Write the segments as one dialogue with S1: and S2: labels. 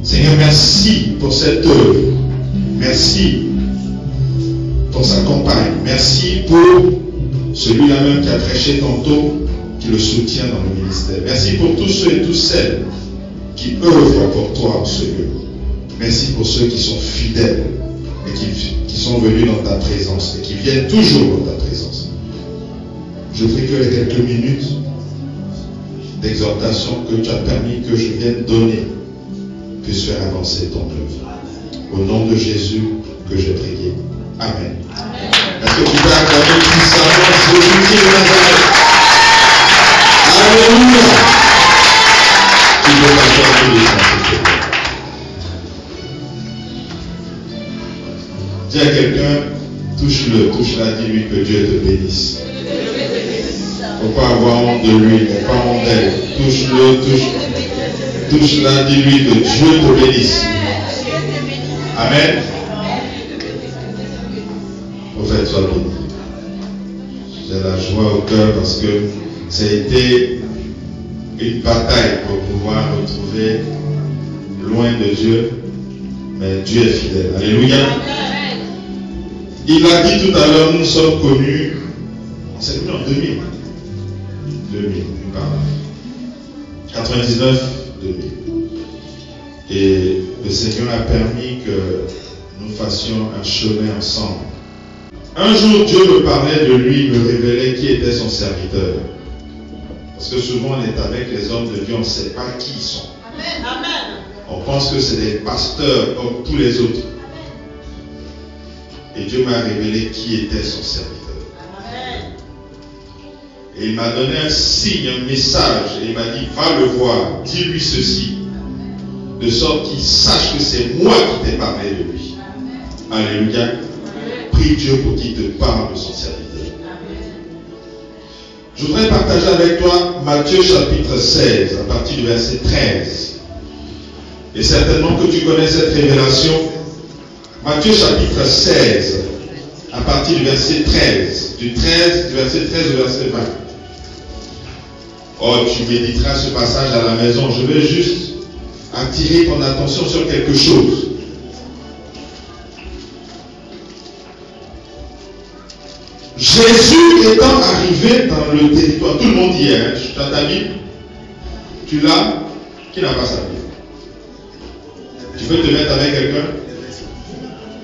S1: Seigneur, merci pour cette œuvre. Merci pour sa compagne. Merci pour celui-là même qui a prêché tantôt, qui le soutient dans le ministère. Merci pour tous ceux et toutes celles qui œuvrent pour toi en ce lieu. Merci pour ceux qui sont fidèles et qui sont venus dans ta présence et qui viennent toujours dans ta présence. Je prie que les quelques minutes d'exhortation que tu as permis que je vienne donner puissent faire avancer ton œuvre. Au nom de Jésus que j'ai prié. Amen. Est-ce que tu peux acclamer puissamment Jésus de Nazareth? Alléluia. Tu peux t'accorder les chants. Dis à quelqu'un, touche-la, dis-lui que Dieu te bénisse. Il ne faut pas avoir honte de lui, il ne faut pas honte d'elle. Touche-la, dis-lui que Dieu te bénisse. Amen. Prophète, sois béni. J'ai la joie au cœur parce que ça a été une bataille pour pouvoir retrouver loin de Dieu, mais Dieu est fidèle. Alléluia. Il l'a dit tout à l'heure, nous sommes connus, c'est en 2000, pardon. 99, 2000. Et le Seigneur a permis que nous fassions un chemin ensemble. Un jour, Dieu me parlait de lui, me révélait qui était son serviteur. Parce que souvent, on est avec les hommes de Dieu, on ne sait pas qui ils sont. Amen. On pense que c'est des pasteurs comme tous les autres. Et Dieu m'a révélé qui était son serviteur. Amen. Et il m'a donné un signe, un message. Et il m'a dit, va le voir, dis-lui ceci. De sorte qu'il sache que c'est moi qui t'ai parlé de lui. Amen. Alléluia. Amen. Prie Dieu pour qu'il te parle de son serviteur. Amen. Je voudrais partager avec toi Matthieu chapitre 16, à partir du verset 13. Et certainement que tu connais cette révélation. Matthieu chapitre 16, à partir du verset 13, du verset 13 au verset 20. Oh, tu méditeras ce passage à la maison. Je vais juste attirer ton attention sur quelque chose. Jésus étant arrivé dans le territoire, tout le monde y est, hein? Tu as ta Bible? Tu l'as? Qui n'a pas sa Bible? Tu peux te mettre avec quelqu'un?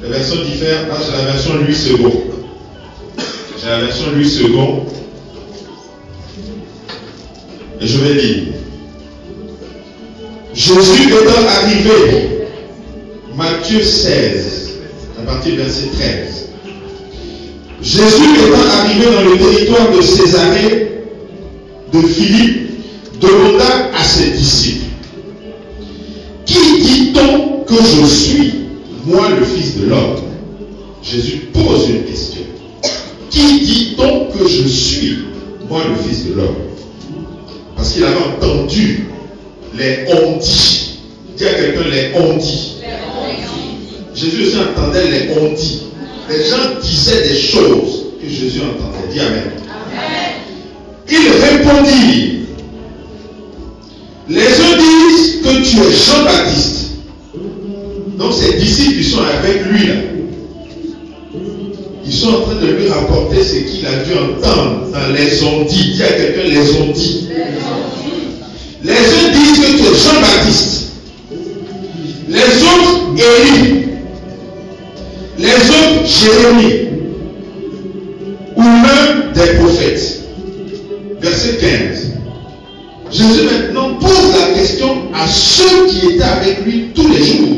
S1: Les versions diffèrent. Là, j'ai la version Louis II. J'ai la version Louis II. Et je vais lire. Jésus étant arrivé, Matthieu 16, à partir du verset 13. Jésus étant arrivé dans le territoire de Césarée, de Philippe, demanda à ses disciples, qui dit-on que je suis, moi le Fils de l'homme? Jésus pose une question. Qui dit-on que je suis, moi le Fils de l'homme? Parce qu'il avait entendu les on-dit. Dis à quelqu'un les on-dit. Jésus aussi entendait les on-dit. Les gens disaient des choses que Jésus entendait. Dis Amen. Amen. Il répondit, les uns disent que tu es Jean-Baptiste. Donc ses disciples ils sont avec lui là. Ils sont en train de lui rapporter ce qu'il a dû entendre dans les on-dit. Dis à quelqu'un les on-dit. Les uns disent que tu es Jean-Baptiste. Les autres Élie. Les autres Jérémie. Ou l'un des prophètes. Verset 15. Jésus maintenant pose la question à ceux qui étaient avec lui tous les jours.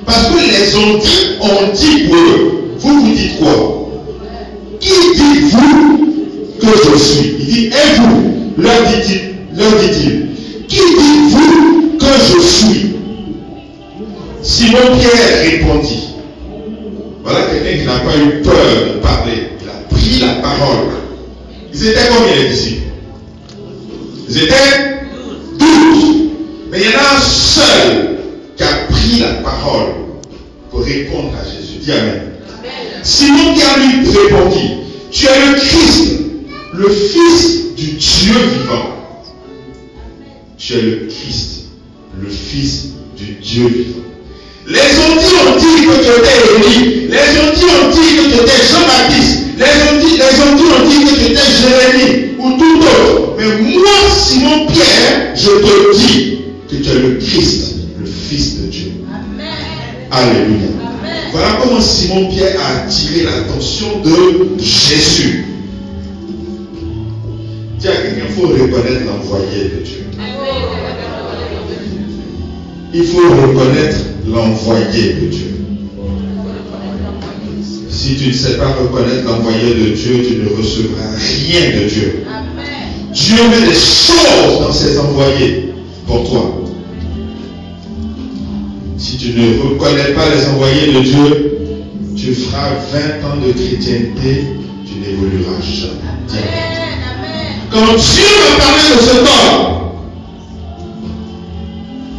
S1: Parce que les ont dit pour eux. Vous dites quoi? Qui dites-vous que je suis? Il dit, et vous? Leur dit-il, qui dites-vous que je suis? Simon Pierre répondit. Voilà quelqu'un qui n'a pas eu peur de parler. Il a pris la parole. Ils étaient combien les disciples? Ils étaient 12. Mais il y en a un seul qui a pris la parole pour répondre à Jésus. Dis Amen. Simon Pierre lui répondit, tu es le Christ, le Fils du Dieu vivant. Tu es le Christ, le Fils du Dieu vivant. Les gentils ont dit que tu étais Élie. Les gentils ont dit que tu étais Jean-Baptiste. Les gentils ont dit que tu étais Jérémie ou tout autre. Mais moi, Simon Pierre, je te dis que tu es le Christ, le Fils de Dieu. Amen. Alléluia. Amen. Voilà comment Simon Pierre a attiré l'attention de Jésus. Dis à quelqu'un, il faut reconnaître l'envoyé de Dieu. Il faut reconnaître l'envoyé de Dieu. Si tu ne sais pas reconnaître l'envoyé de Dieu, tu ne recevras rien de Dieu. Amen. Dieu met des choses dans ses envoyés pour toi. Si tu ne reconnais pas les envoyés de Dieu, tu feras 20 ans de chrétienté, tu n'évolueras jamais. Amen. Quand Dieu m'a parlé de cet homme,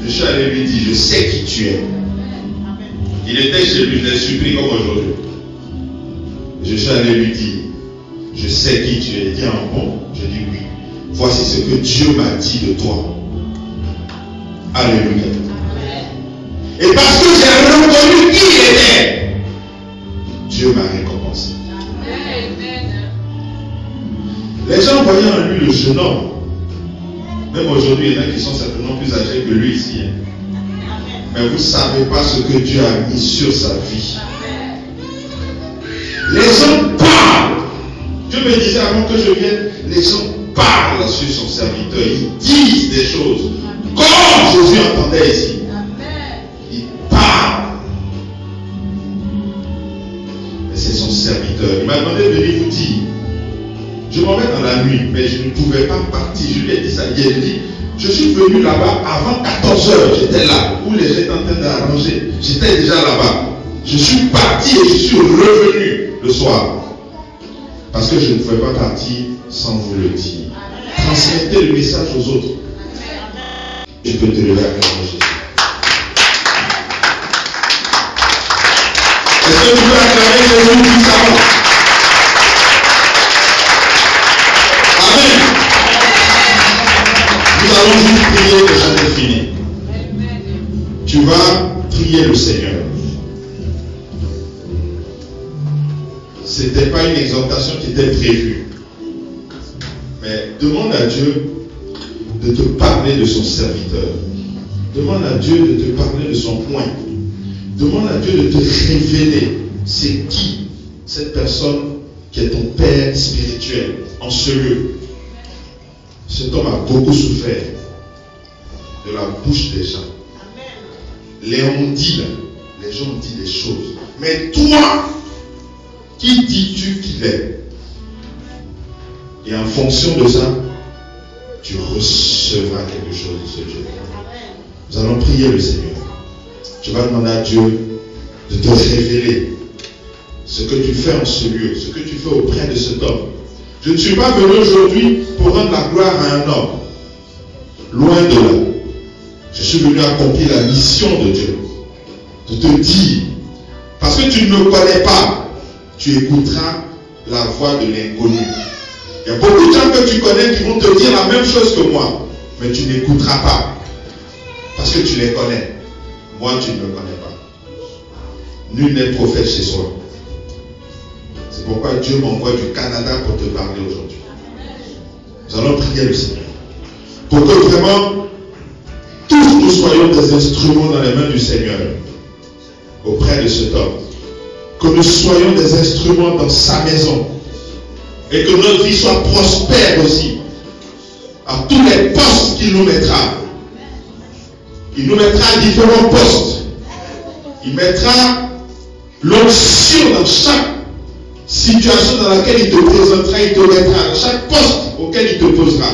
S1: je suis allé lui dire, je sais qui tu es. Il était chez lui, je l'ai surpris comme aujourd'hui. Je suis allé lui dire, je sais qui tu es. Il dit, ah bon? Je dis oui. Voici ce que Dieu m'a dit de toi. Alléluia. Et parce que j'ai reconnu qui il était, Dieu m'a récompensé. Les gens voyaient en lui le jeune homme. Même aujourd'hui, il y en a qui sont certainement plus âgés que lui ici. Mais vous ne savez pas ce que Dieu a mis sur sa vie. Les gens parlent. Dieu me disait avant que je vienne, les gens parlent sur son serviteur. Ils disent des choses. Comme Jésus entendait ici. Ils parlent. Mais c'est son serviteur. Il m'a demandé de venir vous dire. Je m'en vais dans la nuit, mais je ne pouvais pas partir. Je lui ai dit ça hier. Je dis, je suis venu là-bas avant 14 heures. J'étais là, où les gens étaient en train d'arranger. J'étais déjà là-bas. Je suis parti et je suis revenu le soir. Parce que je ne pouvais pas partir sans vous le dire. Transmettez le message aux autres. Je peux te lever à Jésus. Est-ce que tu peux acclamer Jésus puissamment? Amen. Nous allons juste prier que ça est fini. Tu vas prier le Seigneur. Ce n'était pas une exhortation qui était prévue. Mais demande à Dieu de te parler de son serviteur. Demande à Dieu de te parler de son point. Demande à Dieu de te révéler c'est qui cette personne qui est ton père spirituel en ce lieu. Cet homme a beaucoup souffert de la bouche des gens. Les gens disent des choses. Mais toi, qui dis-tu qu'il est? Et en fonction de ça, tu recevras quelque chose de ce Dieu. Nous allons prier le Seigneur. Tu vas demander à Dieu de te révéler ce que tu fais en ce lieu, ce que tu fais auprès de cet homme. Je ne suis pas venu aujourd'hui pour rendre la gloire à un homme. Loin de là. Je suis venu accomplir la mission de Dieu. De te dire, parce que tu ne me connais pas, tu écouteras la voix de l'inconnu. Il y a beaucoup de gens que tu connais qui vont te dire la même chose que moi, mais tu n'écouteras pas. Parce que tu les connais. Moi, tu ne me connais pas. Nul n'est prophète chez soi. C'est pourquoi Dieu m'envoie du Canada pour te parler aujourd'hui. Nous allons prier le Seigneur. Pour que vraiment, tous nous soyons des instruments dans les mains du Seigneur. Auprès de cet homme. Que nous soyons des instruments dans sa maison. Et que notre vie soit prospère aussi. À tous les postes qu'il nous mettra. Il nous mettra à différents postes. Il mettra l'onction dans chaque situation dans laquelle il te présentera. Il te mettra dans chaque poste auquel il te posera.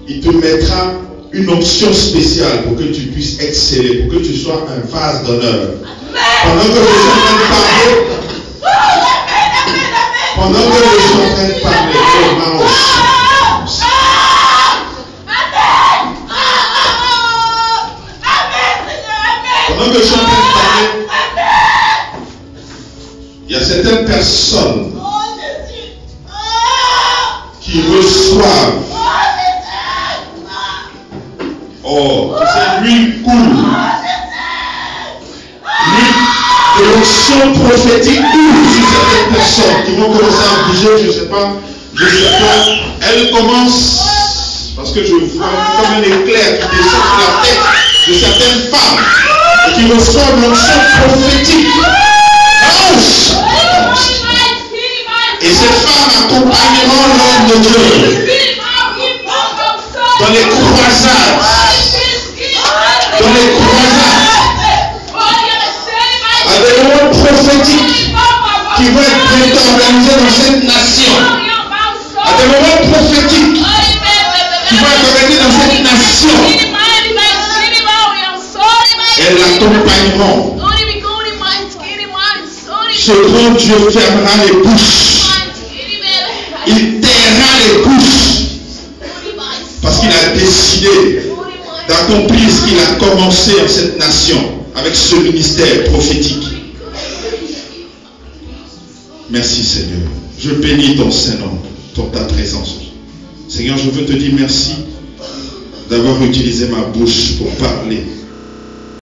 S1: Il te mettra une onction spéciale pour que tu puisses exceller, pour que tu sois un vase d'honneur. Pendant que je suis en train de parler, pendant que je suis en train de parler, pendant que je suis en train de parler, il y a certaines personnes qui reçoivent. Oh, c'est l'huile coule. l'onction prophétique ouvre sur certaines personnes qui vont commencer à bouger, je ne sais pas. Elle commence, parce que je vois comme un éclair qui descend sur la tête de certaines femmes et qui reçoivent l'onction prophétique. Et ces femmes accompagneront l'homme de Dieu dans les croisades. Dans les croisades. À des moments prophétiques qui vont être organisés dans cette nation. À des moments prophétiques qui vont être organisés dans cette nation. Elles l'accompagneront. Ce grand Dieu fermera les bouches. Il taira les bouches. Parce qu'il a décidé d'accomplir ce qu'il a commencé en cette nation avec ce ministère prophétique. Merci Seigneur. Je bénis ton Saint-Nom pour ta présence. Seigneur, je veux te dire merci d'avoir utilisé ma bouche pour parler